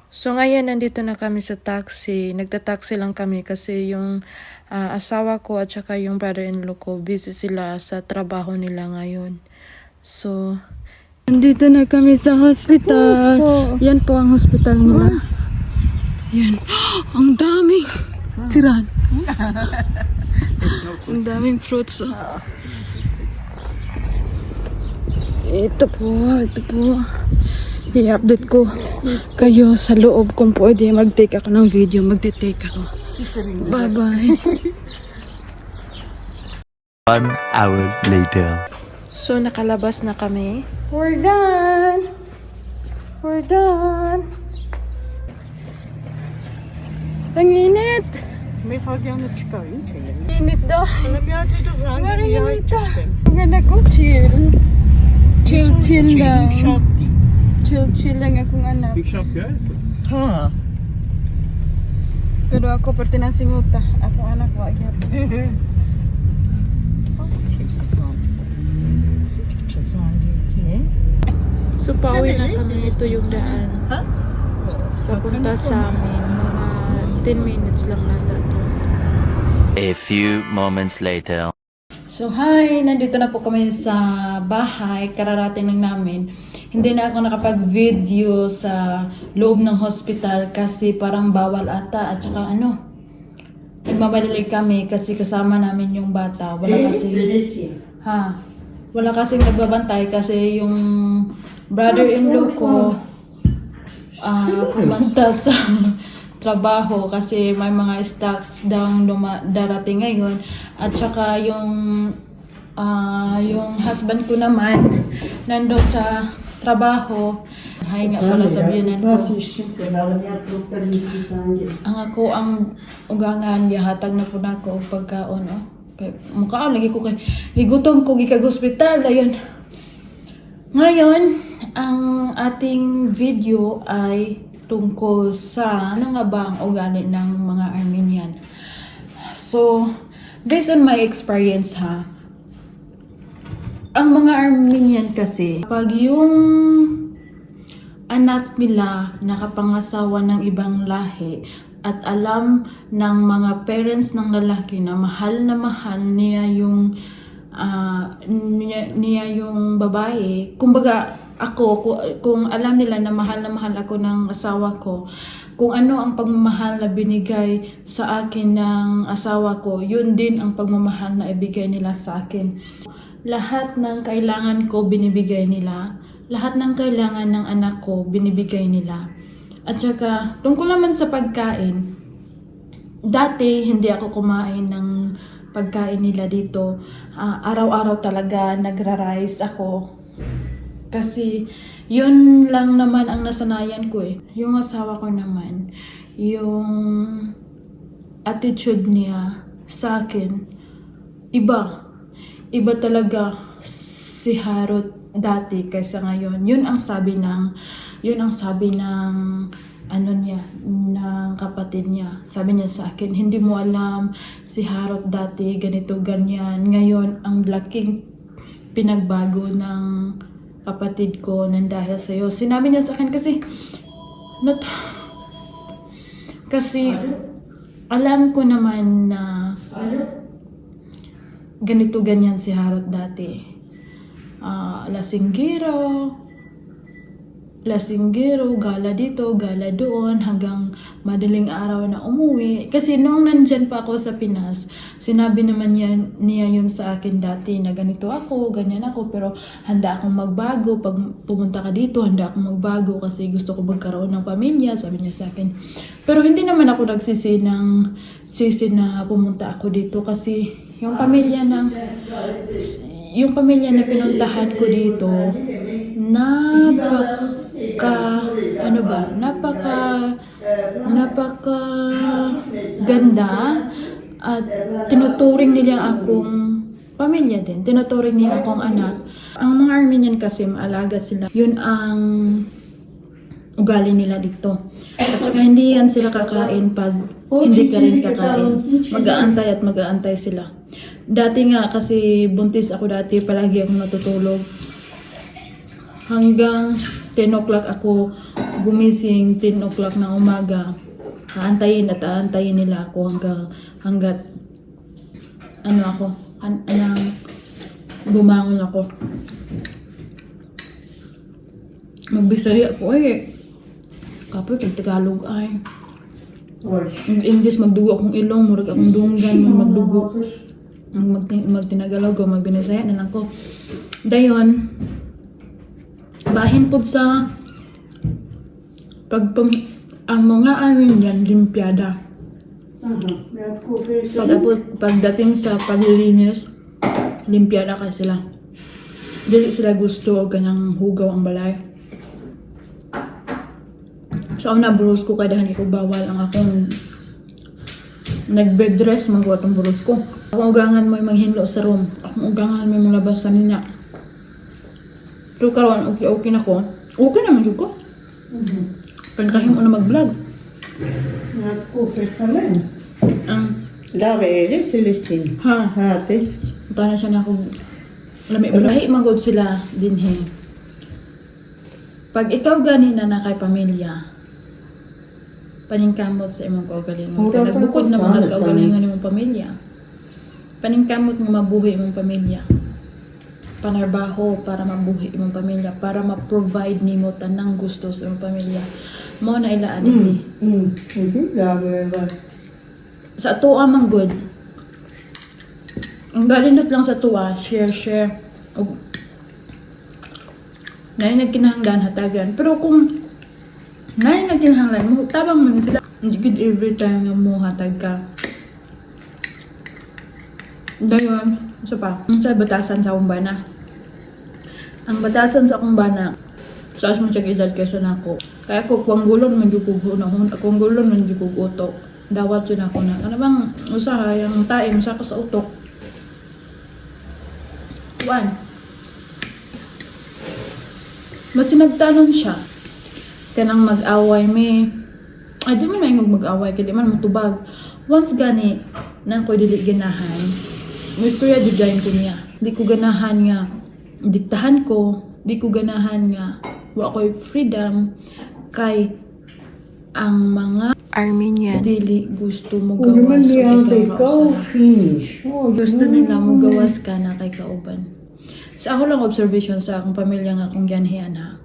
So ngayon nandito na kami sa taxi. Nagta-taxi lang kami kasi yung asawa ko at saka yung brother-in-law ko busy sila sa trabaho nila ngayon. So nandito na kami sa hospital. Yan po ang hospital nila. Yan. Ang daming tiran. Ang daming fruits. Ito po. I-update ko kayo sa loob kung pwede mag-take ako ng video. Magte-take ako. Bye-bye. 1 hour later. So, nakalabas na kami. We're done! We're done! Ang init! Mais pas bien le chicken. Init daw. On a bien été dans un Parang grillage init de ah. chicken. Ang ganda ko, chill. Chill lang. Big shop. Chill lang akong anak. Big shop, guys. Ha. Pero ako, parte ng singuta. Akong anak, wag yan. So, pauwi na kami. Ito yung daan. Papunta sa amin. Mga 10 minutes lang nata to. A few moments later. So, hi! Nandito na po kami sa bahay. Kararating lang namin. Hindi na ako nakapag-video sa loob ng hospital kasi parang bawal ata. At saka nagmamadali kami kasi kasama namin yung bata. Wala kasing nagbabantay kasi yung brother-in-law ko pumunta sa trabaho kasi may mga stocks daw darating ngayon. At saka yung husband ko naman nandun sa trabaho. Hay nga pala sabihin ko. Ang ako ang ugangan, yahatag na po na ako og pagkaon. Mukha lagi ko kay higutom ko gikag hospital. Ayun. Ngayon, ang ating video ay tungkol sa ano nga ba ang ugali ng mga Armenian. So, based on my experience ang mga Armenian kasi, pag yung anak nila nakapangasawa ng ibang lahi at alam ng mga parents ng lalaki na mahal niya yung babae, kumbaga ako, kung alam nila na mahal ako ng asawa ko, kung ano ang pagmamahal na binigay sa akin ng asawa ko, yun din ang pagmamahal na ibigay nila sa akin. Lahat ng kailangan ko binibigay nila, lahat ng kailangan ng anak ko binibigay nila. At saka, tungkol naman sa pagkain, dati hindi ako kumain ng pagkain nila dito. Araw-araw talaga nagra-rice ako. Kasi yun lang naman ang nasanayan ko eh. Yung asawa ko naman, yung attitude niya sa akin, iba talaga si Harot dati kaysa ngayon. Yun ang sabi ng ng kapatid niya. Sabi niya sa akin, hindi mo alam si Harot dati ganito ganyan. Ngayon ang laking pinagbago ng kapatid ko nang dahil sa iyo. Sinabi niya sa akin kasi alam ko naman na ganito ganyan si Harot dati. Lasinggero, gala dito, gala doon, hanggang madaling araw na umuwi. Kasi nung nandyan pa ako sa Pinas, sinabi naman niya yun sa akin dati na ganito ako, ganyan ako, pero handa akong magbago. Pag pumunta ka dito, handa akong magbago kasi gusto ko magkaroon ng pamilya, sabi niya sa akin. Pero hindi naman ako nagsisi na pumunta ako dito kasi yung pamilya na pinuntahan ko dito, napaka ganda at tinuturing nila akong pamilya din. Tinuturing nila akong anak. Ang mga Armenian kasi maalaga sila. Yun ang ugali nila dito. At saka hindi yan sila kakain pag hindi ka rin kakain. Mag-aantay sila. Dati nga kasi buntis ako dati, palagi akong natutulog. Hanggang 10 o'clock ako gumising 10 o'clock ng umaga. Aantayin at aantayin nila ako hanggat ano ako, bumangon ako. Magbisaya ako kapoy kay Tagalog ay. In English magdugo akong ilong, murag akong dunggan, magdugo. Magtinagalaw ko, magbinisaya na lang ko. Dayon, bahin po sa ang mga amin yan, limpiada. Pagdating sa paglilinis, limpiada ka sila. Dili sila gusto o kanyang hugaw ang balay. So, una buros ko kaya dahan ko bawal ang akong nag-bed rest, magawa itong buros ko. Akong ugangan mo yung maghinlo sa room. Akong ugangan mo yung labas sa niya. So, karon okay na ko. Okay naman yun ko. Pagkahim mo na mag-vlog. Not coffee ka lang. Lave ere, Celestine. Ha? Hatis. Punta na siya na ako. Lami, lahi magod sila din Pag ikaw gani na kay pamilya, paningkamot sa imong kaugalingon. Kaya nagbukod na mga kaugalingon imong pamilya. Paningkamot nga mabuhi imong pamilya. Panarbaho para mabuhi imong pamilya. Para ma-provide nimo tanang gusto sa imong pamilya. Mo na ilaan ini. Sa tuwa man good. Ang galinot lang sa tuwa, share. Nai nagkinahanglan hatagan. Pero kung nai nagkinahanglan mo, tabang man sila. Hindi good every time nga mo hatag ka. Dayon, isa pa. Sa batasan sa akong bana. Ang batasan sa akong bana, saas mo siya edad kaysa nako. Kaya ko, kung gulon man yung kugunahon, kung gulon man yung kugutok, dawat yun ako na. Ano bang usaha, yung tae, masako sa utok. 1. Mas sinagtanon siya. Kanang mag-away may, ay di man maingog mag-away, kaya di man matubag. Once gani, nang ko dili ganahan, may istorya di dyan ko niya. Di ko ganahan nga, diktahan ko, di ko ganahan nga, wa ko'y freedom, kay ang mga Armenian. dili gusto mo gawas o ikaw finish. gusto nila mo gawas ka na kay kauban. Sa ako lang observation sa akong pamilya nga akong ganhian ha.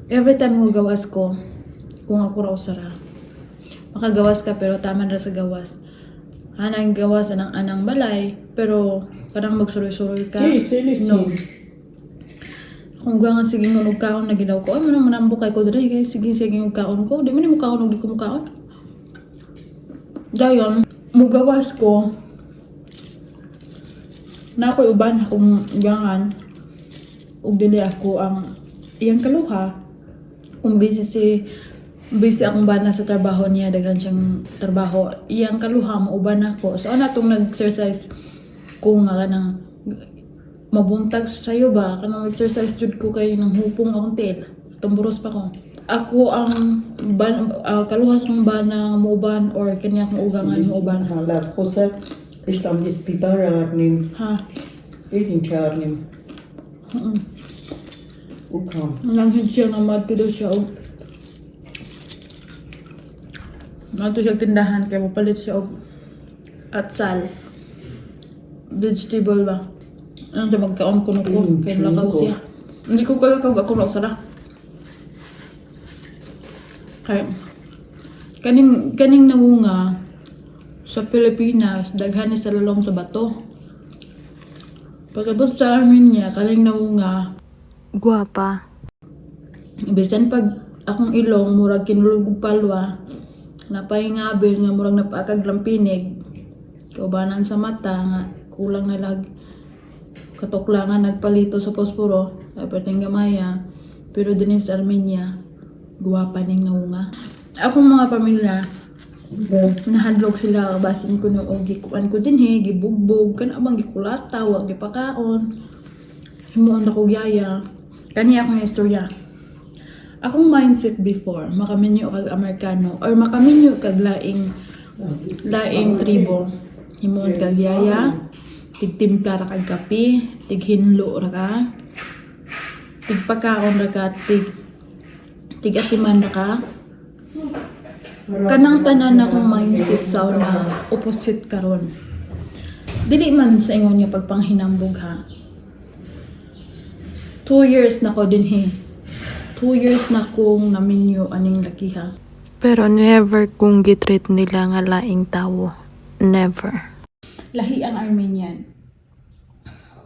Every time mo gawas ko, kung ako raw sara, makagawas ka pero tama na sa gawas. Hanang gawas anang balay, pero parang magsuroy-suroy ka. No. Kung gangan sige ng kaon na ginaw ko, ay mo naman ang bukay ko dali, guys. Sige yung kaon ko. Di mo ni mo kaon, di ko mo kaon. Dayon, mugawas ko. Na ako'y uban akong gangan. Ug dili ako ang iyang kaluha. Kung busy akong bana sa trabaho niya, daghan siyang trabaho. Iyang kaluha, mauban ako. So, ano itong nag-exercise ko nga kanang mabuntag sa'yo ba? Kanang exercise jud ko kayo ng hupong akong tail. Tumburos pa ko. Ako ang kaluha sa bana mauban or kanya akong ugangan mauban. La cosa ist am dispitararnim. Ha? Edintarnim. Okay. Nanghin siya nga madto daw siya. Madto siya tindahan kaya mapalit siya og atsal. Vegetable ba? Ano siya magkaon ko kaya lakaw siya. Hindi ko kalakaw ako na usara. Kaya kaning nawunga sa Pilipinas, daghan ni sa lalong sa bato. Pagkabot sa Armenia, kaning nawunga, Guwapa. bisan pag akong ilong, murag kinulog og palwa, napahingabil nga murag napaakag lampinig, kaubanan sa mata, nga kulang na lag, katuklangan nagpalito sa posporo, dapat gamaya, pero din sa Armenia, guwapa ning nawunga. Akong mga pamilya, nahadlok sila, basin ko na, o gikuan ko din gibugbog, kan abang gikulata, wag gipakaon, himuon ako yaya, kaniya akong istorya. Akong mindset before, makaminyo kag Amerikano, or makaminyo kag laing tribo, himuon kag yaya, tigtimpla ra kag kape, tighinlo ra ka, tigpakaon ra ka, tigatiman ka. Kanang tanan akong mindset sa una opposite karon. Dili man sa ingon nga pagpanghinambog ha. 2 years na ko din he. 2 years na kong naminyo aning lakiha. Pero never kung gitreat nila nga laing tawo. Never. Lahi ang Armenian.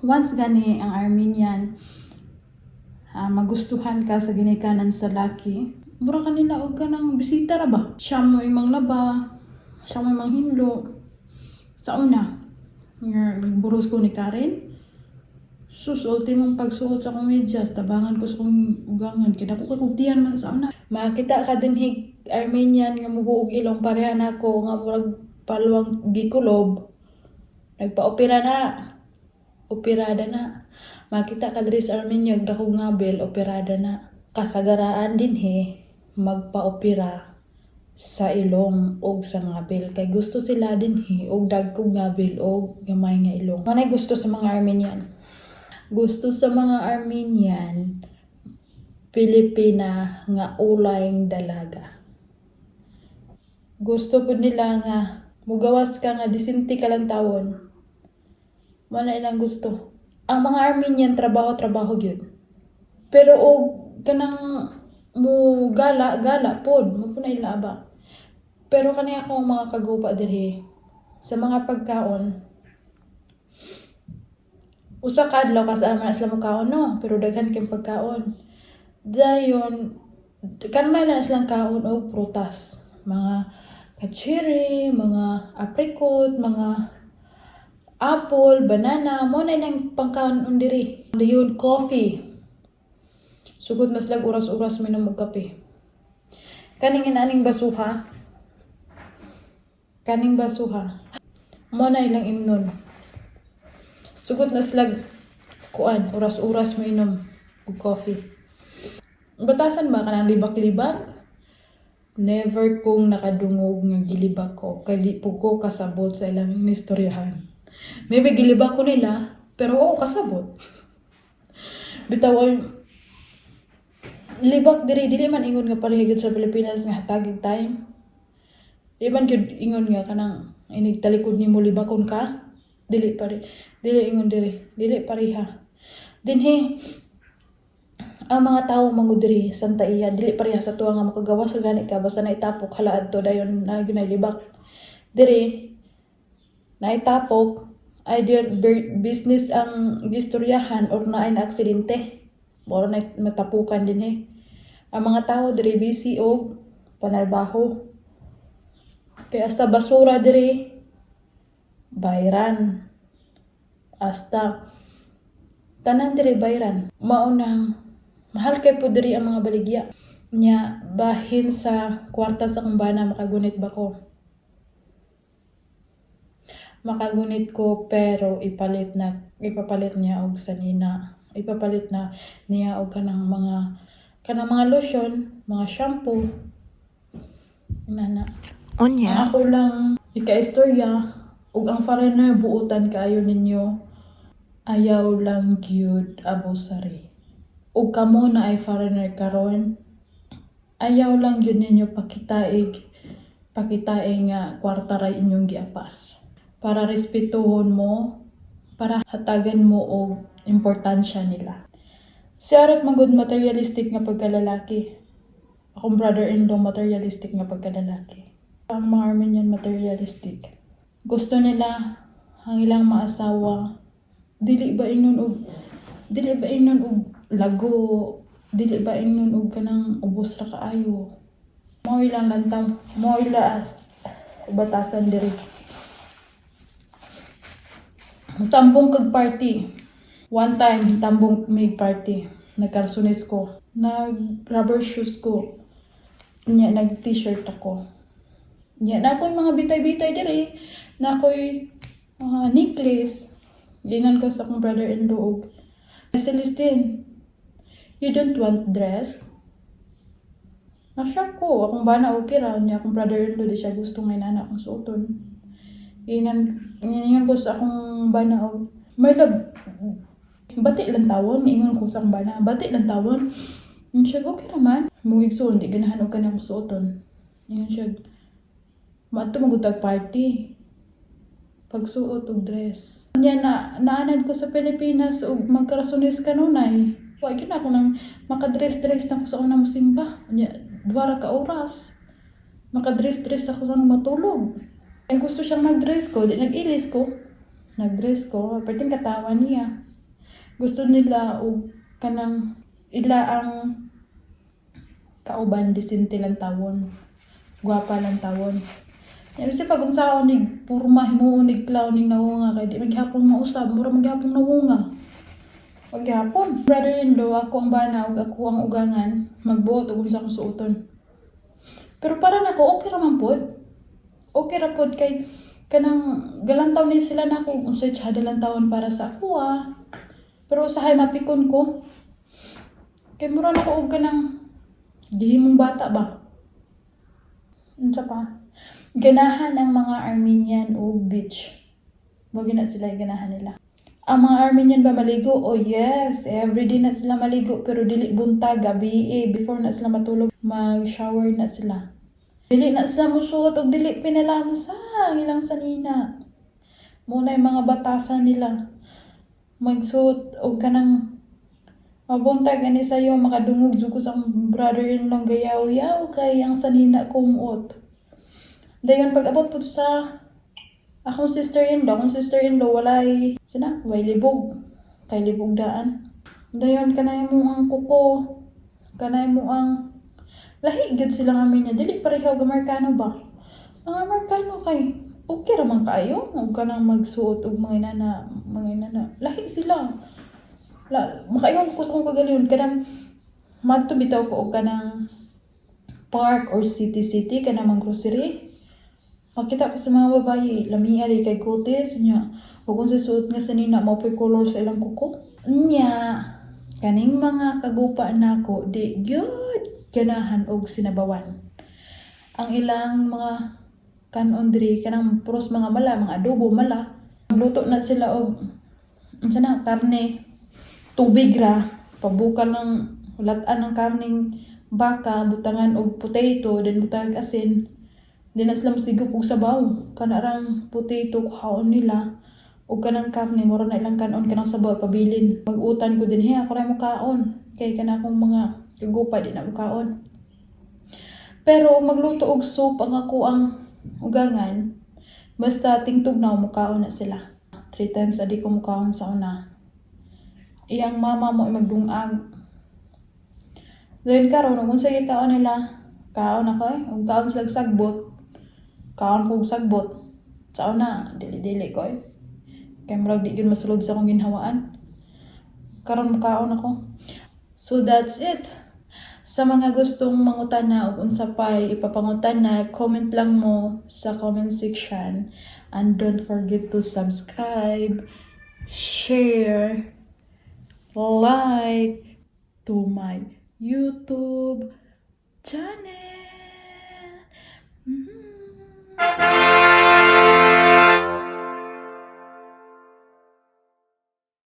Once gani ang Armenian, magustuhan ka sa ginikanan sa laki, mura kanila og ka ng bisita ra ba? Siya mo imang laba, siya mo imang hinlo. Sa una, nga nagburos ko ni Karen, sus, ultimong pagsuot sa akong medyas, tabangan ko sa akong ugangan, kaya ko kagugtihan man sa una. Makita ka din hig Armenian nga mubuog ilong pareha na ako, nga murag paluang gikulob, nagpa-opera na, operada na. Makita ka diri sa Armenia, dako nga bel, operada na. Kasagaraan din he, magpa-opera sa ilong og sa ngabel. Kay gusto sila din he, og dagkog ngabel og gamay nga ilong. Manay gusto sa mga Armenian. Gusto sa mga Armenian, Pilipina nga ulayng dalaga. Gusto po nila nga mugawas ka nga disinti ka lang tawon. Manay lang gusto. Ang mga Armenian trabaho gyud. Pero og kanang mo gala pod mo punay laba. Pero kani ako mga kagupa diri sa mga pagkaon. Usa ka adlaw ka sa ama sila mo kaon no, pero daghan kay pagkaon. Dayon kanay na silang kaon og prutas, mga kachiri, mga apricot, mga apple, banana, mo na ilang pangkaon diri. Dayon coffee. Sugod na sila oras-oras minom og kape. Kaning inaning basuha. Kaning basuha. Mo na ilang imnon. Sugod na sila kuan, oras-oras minom og coffee. Batasan ba kanang libak-libak? Never kong nakadungog nga gilibak ko. Kay di po ko kasabot sa ilang istoryahan. Maybe gilibak ko nila, pero oo kasabot. Bitawan, libak diri man ingon nga palihigod sa Pilipinas nga hatagig time. Di man gyud ingon nga kanang inig talikod nimo libakon ka. Dili ingon dili pareha. Dinhi ang mga tawo mangud diri Santa Iya dili pareha sa tuwa nga makagawas sa gani ka basta naitapok halaad to dayon na libak. Diri naitapok either business ang gistoryahan or naay na aksidente. Moro na matapukan din eh. Ang mga tao diri busy og panarbaho. Kaya hasta basura diri bayran. Hasta tanan diri bayran. Maunang mahal kay po diri ang mga baligya. Nya bahin sa kwarta sa kumbana makagunit ba ko? Makagunit ko pero ipapalit niya og sanina. Ipapalit na niya og kanang mga lotion, mga shampoo. Nana. Unya. Ako lang ika-istorya ug ang foreigner buutan kaayo ninyo. Ayaw lang gyud abusari. Ug kamo na ay foreigner karon. Ayaw lang gyud ninyo pakitaig nga kwarta ra inyong giapas. Para respetuhon mo, para hatagan mo og importansya nila. Si Arat magud materialistic nga pagkalalaki. Akong brother-in-law materialistic nga pagkalalaki. Ang mga Armenian materialistic. Gusto nila ang ilang maasawa dili ba ingnon og lago, dili ba ingnon og kanang ubos ra kaayo. Mao ilang lantaw, mao ila batasan diri. Tambong kag party. One time, tambong may party. Nagkarsunis ko. Nag-rubber shoes ko. Nya, nag-t-shirt ako. Nya, na ako'y mga bitay-bitay diri. Na ako'y necklace. Ginan ko sa akong brother-in-law. Celestine, you don't want dress? Na-shock ko. Akong bana okay ra. Nya, akong brother-in-law di siya gusto ngayon na akong suoton. Ingon ko sa akong bana og my love, bati lang tawon. Ingon ko sa akong bana, bati lang tawon. Yun siya, okay naman. Mungig so, hindi ganahan o ka na suoton. Yun siya, maato magutag party. Pagsuot og dress. Nya naanad ko sa Pilipinas og magkarasunis kanunay. Wa gyud ako nang makadress-dress na ko sa unang musimba. Nya duha ra ka oras. Makadress-dress ako sa matulog. Ay gusto siyang mag-dress ko, di nag-ilis ko. Nag-dress ko, perting katawan niya. Gusto nila og kanang ila ang kauban disente lang tawon. Gwapa lang tawon. Yan kasi pag unsaon nig purma himuon nig clown ning nawunga kay di maghapon mausab, mura maghapon nawunga. Maghapon. Brother-in-law ako ang bana ug ako ang ugangan, magbuot og unsa akong suoton. Pero para nako okay ra man pod. Okay ra pod kay kanang galantaw ni sila nako unsay tsada lang tawon para sa ako Pero usahay mapikon ko. Kay mura nako og kanang gihimong bata ba. Unsa pa? Ganahan ang mga Armenian o beach. Wag na sila ganahan nila. Ang mga Armenian ba maligo? Oh yes, everyday na sila maligo pero dili buntag, gabi before na sila matulog, mag-shower na sila. Dili na sila musuot og dili pinalansa ang ilang sanina. Muna yung mga batasan nila. Magsuot og kanang mabuntag ani sayo makadungog jud ko sa brother-in-law gayaw-yaw kay ang sanina kumuot. Dayon pag-abot po sa akong sister-in-law walay way libog. Kay libog daan. Dayon kanay mo ang kuko. Kanay mo ang lahi gud silang amin niya. Dili pareho og Amerikano ba? Ang Amerikano kay okay ra man kaayo ug kanang magsuot og mga inana. Lahi sila. Makaingon ko sa akong kagalingon kanang madto bitaw ko og kanang park or city kanang mga grocery. Makita ko sa mga babae, lamia rin kay kutis niya. Huwag kong susuot nga sa nina, mapoy color sa ilang kuko. Niya, kaning mga kagupa na ko, di gyud ganahan og sinabawan. Ang ilang mga kanon diri, kanang puros mga mala, mga adobo mala. Luto na sila og, karne, tubig ra, pabukan ng ulatan ng karning baka, butangan og potato, then butang asin. Di na sila masigop og sabaw. Kanarang potato kuhaon nila. O kanang karne, mura na ilang kanon kanang sabaw pabilin. Mag-utan ko din, ako na mo kaon. Kay kana akong mga kagupa, di na mo kaon. Pero magluto og soup ang ako ang ugangan. Basta tingtugnaw mo kaon na sila. 3 times a day ko mo kaon sa una. Iyang mama mo ay magdungag. Dayon karon kung sige kaon nila, kaon ako ug kaon sila sagbot. Kaon ko sagbot. Sa una, dili-dili ko Kaya murag di yun masulod sa akong ginhawaan. Karon makaon ako. So that's it. Sa mga gustong mangutana o unsa pay ipapangutana, comment lang mo sa comment section. And don't forget to subscribe, share, like to my YouTube channel.